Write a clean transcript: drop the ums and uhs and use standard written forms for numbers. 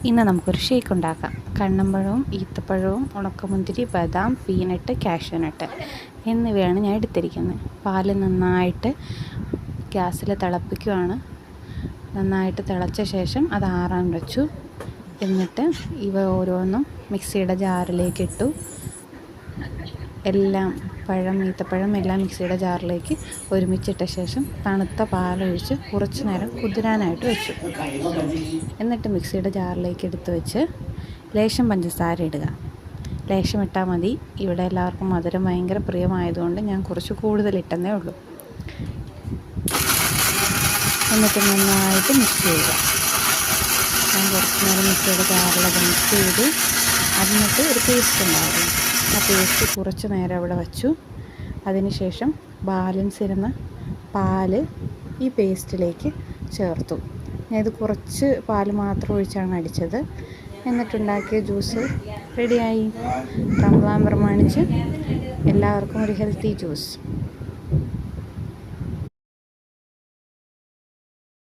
ഇന്ന് നമുക്കൊരു ഷേക്ക് ഉണ്ടാക്കാം. കണ്ണമ്പഴവും ഈത്തപ്പഴവും ഉണക്കമുന്തിരി, ബദാം, പീനട്ട്, കാഷ്യൂനട്ട് എന്നിവയാണ് ഞാൻ എടുത്തിരിക്കുന്നത്. പാല് നന്നായിട്ട് ഗ്യാസിൽ തിളപ്പിക്കുകയാണ്. നന്നായിട്ട് തിളച്ച ശേഷം അത് ആറാൻ വെച്ചു. എന്നിട്ട് ഇവ ഓരോന്നും മിക്സിയുടെ ജാറിലേക്ക് ഇട്ടു. എല്ലാം ഈത്തപ്പഴം എല്ലാം മിക്സിയുടെ ജാറിലേക്ക് ഒരുമിച്ചിട്ട ശേഷം തണുത്ത പാലൊഴിച്ച് കുറച്ച് നേരം കുതിരാനായിട്ട് വെച്ചു. എന്നിട്ട് മിക്സിയുടെ ജാറിലേക്ക് എടുത്ത് വെച്ച് ലേശം പഞ്ചസാര ഇടുക. ലേശം ഇട്ടാൽ മതി. ഇവിടെ എല്ലാവർക്കും മധുരം ഭയങ്കര പ്രിയമായതുകൊണ്ട് ഞാൻ കുറച്ച് കൂടുതൽ ഇട്ടെന്നേ ഉള്ളൂ. എന്നിട്ട് നന്നായിട്ട് മിക്സ് ചെയ്യുക. ഞാൻ കുറച്ച് നേരം മിക്സിയുടെ ജാറിലൊക്കെ മിക്സ് ചെയ്തു. അതിനകത്ത് ഒരു പേസ്റ്റ് ഉണ്ടായിരുന്നു. ആ പേസ്റ്റ് കുറച്ച് നേരം അവിടെ വച്ചു. അതിനുശേഷം ബാലൻസ് ഇരുന്ന പാല് ഈ പേസ്റ്റിലേക്ക് ചേർത്തു. ഞാനിത് കുറച്ച് പാല് മാത്രം ഒഴിച്ചാണ് അടിച്ചത്. എന്നിട്ടുണ്ടാക്കിയ ജ്യൂസ് റെഡിയായി. റംസാൻ പ്രമാണിച്ച് എല്ലാവർക്കും ഒരു ഹെൽത്തി ജ്യൂസ്.